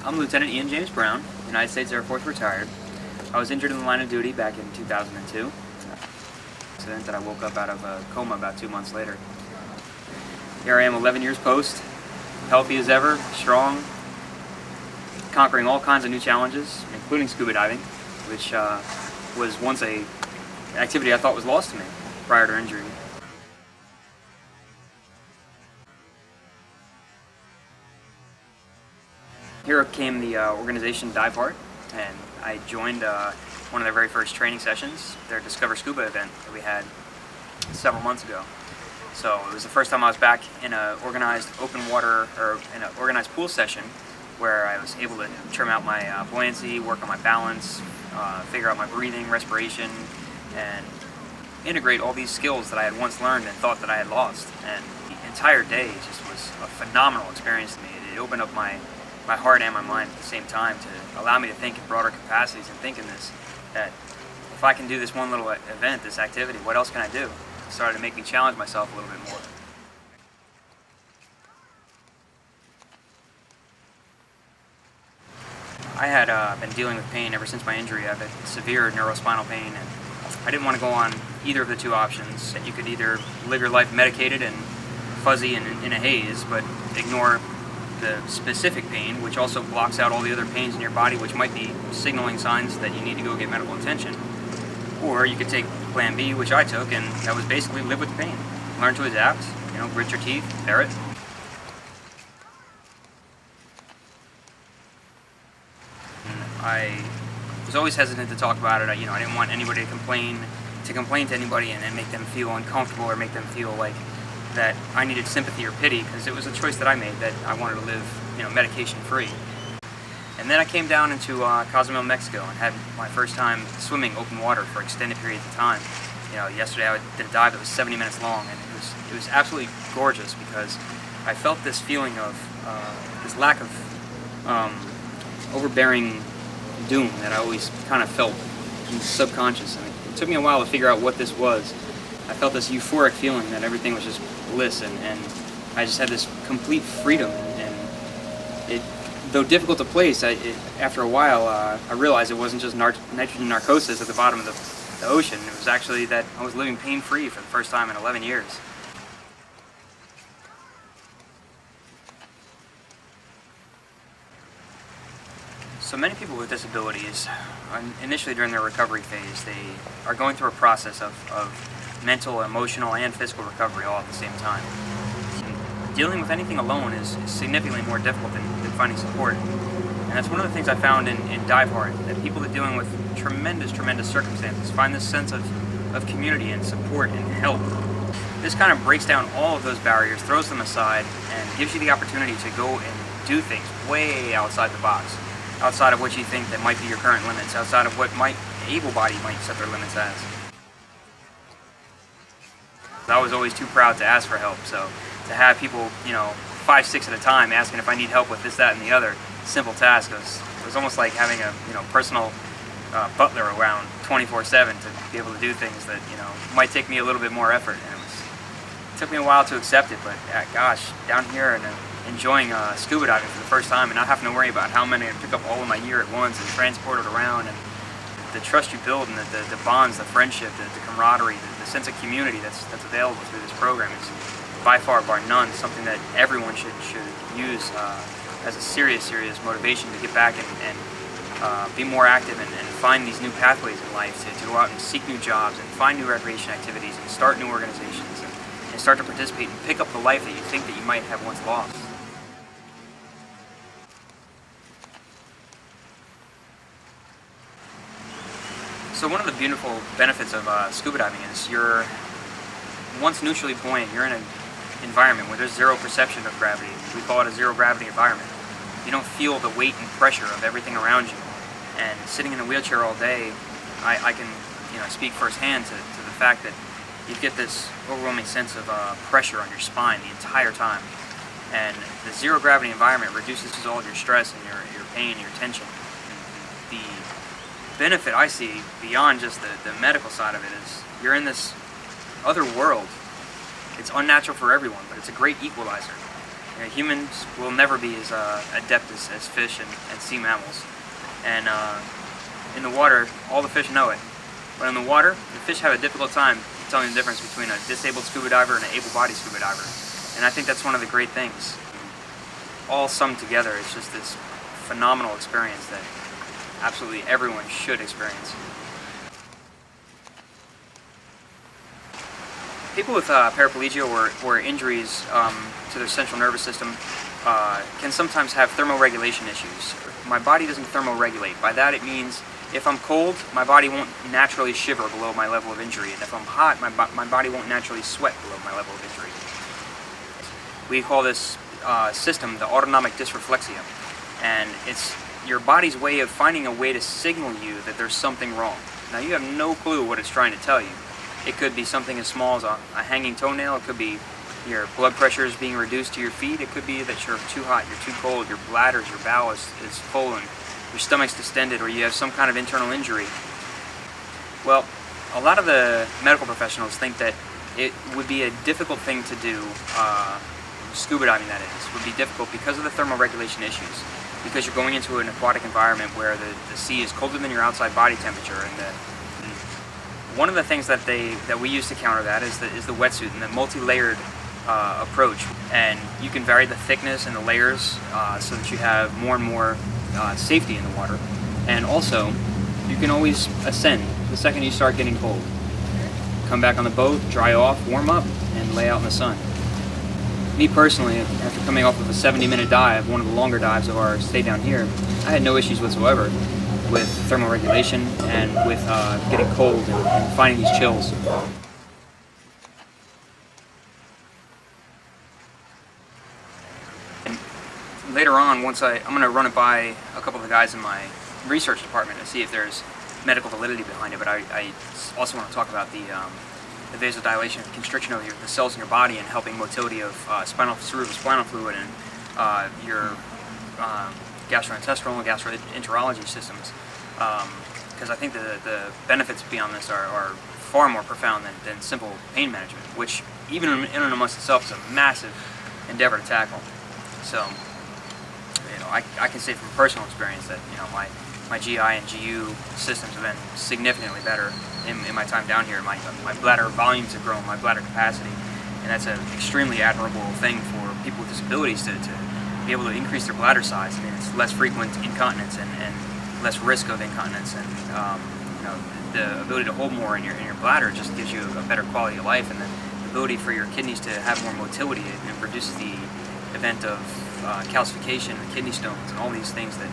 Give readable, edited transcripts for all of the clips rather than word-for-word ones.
I'm Lieutenant Ian James Brown, United States Air Force retired. I was injured in the line of duty back in 2002. Accident that I woke up out of a coma about 2 months later. Here I am 11 years post, healthy as ever, strong, conquering all kinds of new challenges, including scuba diving, which was once an activity I thought was lost to me prior to injury. Here came the organization Diveheart, and I joined one of their very first training sessions, their Discover Scuba event that we had several months ago. So it was the first time I was back in an organized open water, or in an organized pool session, where I was able to trim out my buoyancy, work on my balance, figure out my breathing, respiration, and integrate all these skills that I had once learned and thought that I had lost. And the entire day just was a phenomenal experience to me. It opened up my heart and my mind at the same time to allow me to think in broader capacities and think in this, that if I can do this one little event, this activity, what else can I do? It started to make me challenge myself a little bit more. I had been dealing with pain ever since my injury. I had severe neurospinal pain, and I didn't want to go on either of the two options. You could either live your life medicated and fuzzy and in a haze, but ignore the specific pain, which also blocks out all the other pains in your body, which might be signaling signs that you need to go get medical attention. Or you could take plan B, which I took, and that was basically live with the pain. Learn to adapt, grit your teeth, bear it. I was always hesitant to talk about it. I didn't want anybody to complain to anybody and then make them feel uncomfortable or make them feel like that I needed sympathy or pity, because it was a choice that I made, that I wanted to live, medication free. And then I came down into Cozumel, Mexico, and had my first time swimming open water for extended periods of time. Yesterday I did a dive that was 70 minutes long, and it was absolutely gorgeous, because I felt this feeling of this lack of overbearing doom that I always kind of felt in the subconscious. And it took me a while to figure out what this was. I felt this euphoric feeling that everything was just bliss, and I just had this complete freedom. And it, though difficult to place, after a while I realized it wasn't just nitrogen narcosis at the bottom of the ocean. It was actually that I was living pain-free for the first time in 11 years. So many people with disabilities, initially during their recovery phase, they are going through a process of mental, emotional, and physical recovery all at the same time. And dealing with anything alone is significantly more difficult than finding support. And that's one of the things I found in Diveheart, that people that are dealing with tremendous circumstances find this sense of community and support and help. This kind of breaks down all of those barriers, throws them aside, and gives you the opportunity to go and do things way outside the box, outside of what you think that might be your current limits, outside of what able-bodied might set their limits as. I was always too proud to ask for help, so to have people, 5, 6 at a time asking if I need help with this, that, and the other simple task was almost like having a personal butler around 24/7 to be able to do things that might take me a little bit more effort. And it took me a while to accept it, but gosh, down here and enjoying scuba diving for the first time and not having to worry about how many I pick up all of my gear at once and transport it around, and the trust you build and the bonds, the friendship, the camaraderie, the sense of community that's available through this program is by far, bar none, something that everyone should use as a serious motivation to get back and be more active and find these new pathways in life, to go out and seek new jobs and find new recreation activities and start new organizations and start to participate and pick up the life that you think that you might have once lost. So one of the beautiful benefits of scuba diving is you're once neutrally buoyant. You're in an environment where there's zero perception of gravity. We call it a zero gravity environment. You don't feel the weight and pressure of everything around you. And sitting in a wheelchair all day, I can speak firsthand to the fact that you get this overwhelming sense of pressure on your spine the entire time. And the zero gravity environment reduces all of your stress and your pain, your tension. The benefit I see beyond just the medical side of it is you're in this other world. It's unnatural for everyone, but it's a great equalizer. Humans will never be as adept as fish and sea mammals. And in the water, all the fish know it. But in the water, the fish have a difficult time telling the difference between a disabled scuba diver and an able-bodied scuba diver. And I think that's one of the great things. All summed together, it's just this phenomenal experience that absolutely everyone should experience. People with paraplegia or injuries to their central nervous system can sometimes have thermoregulation issues. My body doesn't thermoregulate. By that it means if I'm cold, my body won't naturally shiver below my level of injury, and if I'm hot, my body won't naturally sweat below my level of injury. We call this system the autonomic dysreflexia, and it's your body's way of finding a way to signal you that there's something wrong. Now you have no clue what it's trying to tell you. It could be something as small as a hanging toenail. It could be your blood pressure is being reduced to your feet. It could be that you're too hot, you're too cold, your bladders, your bowel is full, and your stomach's distended, or you have some kind of internal injury. Well, a lot of the medical professionals think that it would be a difficult thing to do, scuba diving that is, would be difficult because of the thermoregulation issues. Because you're going into an aquatic environment where the sea is colder than your outside body temperature, and one of the things that we use to counter that is the wetsuit and the multi-layered approach. And you can vary the thickness and the layers so that you have more and more safety in the water. And also, you can always ascend the second you start getting cold. Come back on the boat, dry off, warm up, and lay out in the sun. Me personally, after coming off of a 70-minute dive, one of the longer dives of our stay down here, I had no issues whatsoever with thermoregulation and with getting cold and finding these chills. And later on, I'm going to run it by a couple of the guys in my research department to see if there's medical validity behind it, but I also want to talk about the vasodilation and constriction of the cells in your body and helping motility of cerebrospinal fluid and your gastrointestinal and gastroenterology systems, because I think the benefits beyond this are far more profound than simple pain management, which even in and amongst itself is a massive endeavor to tackle. So, I can say from personal experience that my GI and GU systems have been significantly better in my time down here. My bladder volumes have grown, my bladder capacity, and that's an extremely admirable thing for people with disabilities to be able to increase their bladder size. I mean, it's less frequent incontinence and less risk of incontinence, and the ability to hold more in your bladder just gives you a better quality of life, and the ability for your kidneys to have more motility. It reduces the event of calcification and kidney stones and all these things that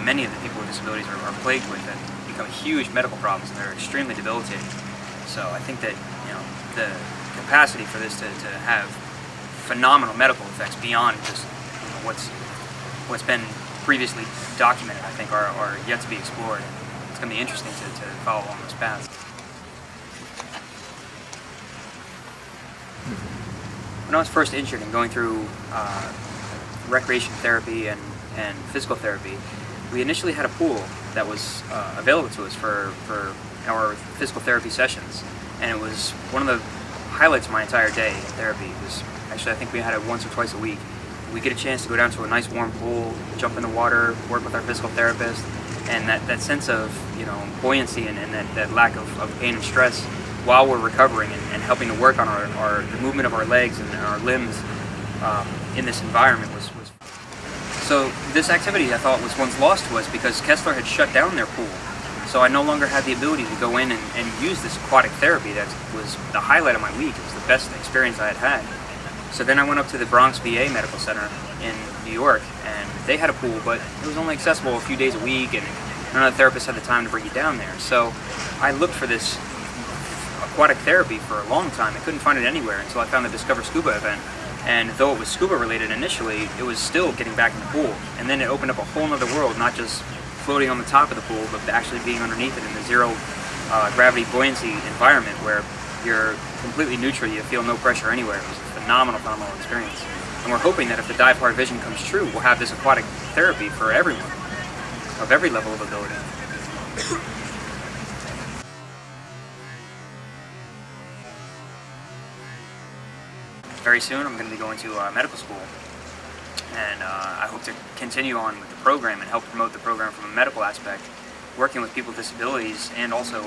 many of the people with disabilities are plagued with, that become huge medical problems, and they're extremely debilitating. So I think that the capacity for this to have phenomenal medical effects beyond just what's been previously documented, I think are yet to be explored. It's going to be interesting to follow along those paths. When I was first injured and going through recreation therapy and physical therapy, we initially had a pool that was available to us for our physical therapy sessions, and it was one of the highlights of my entire day in therapy. It was actually, I think we had it once or twice a week. We get a chance to go down to a nice warm pool, jump in the water, work with our physical therapist, and that sense of buoyancy and that lack of pain and stress while we're recovering and helping to work on the movement of our legs and our limbs in this environment was. So this activity, I thought, was once lost to us because Kessler had shut down their pool. So I no longer had the ability to go in and use this aquatic therapy that was the highlight of my week. It was the best experience I had had. So then I went up to the Bronx VA Medical Center in New York, and they had a pool, but it was only accessible a few days a week, and none of the therapists had the time to bring you down there. So I looked for this aquatic therapy for a long time. I couldn't find it anywhere until I found the Discover Scuba event. And though it was scuba related initially, it was still getting back in the pool. And then it opened up a whole other world, not just floating on the top of the pool, but actually being underneath it in the zero gravity buoyancy environment where you're completely neutral, you feel no pressure anywhere. It was a phenomenal experience. And we're hoping that if the Diveheart vision comes true, we'll have this aquatic therapy for everyone, of every level of ability. Very soon I'm going to be going to medical school, and I hope to continue on with the program and help promote the program from a medical aspect, working with people with disabilities and also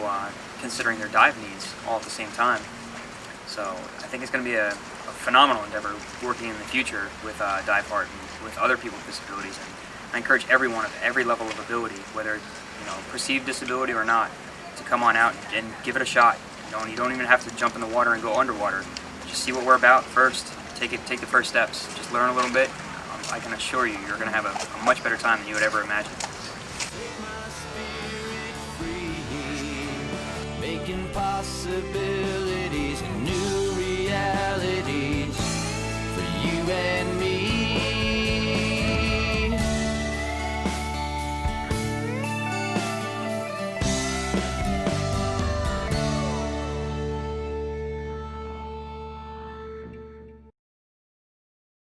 considering their dive needs all at the same time. So I think it's going to be a phenomenal endeavor working in the future with Diveheart and with other people with disabilities. And I encourage everyone of every level of ability, whether perceived disability or not, to come on out and give it a shot. You don't even have to jump in the water and go underwater. Just see what we're about first. Take the first steps. Just learn a little bit. I can assure you, you're going to have a much better time than you would ever imagine. Making possibility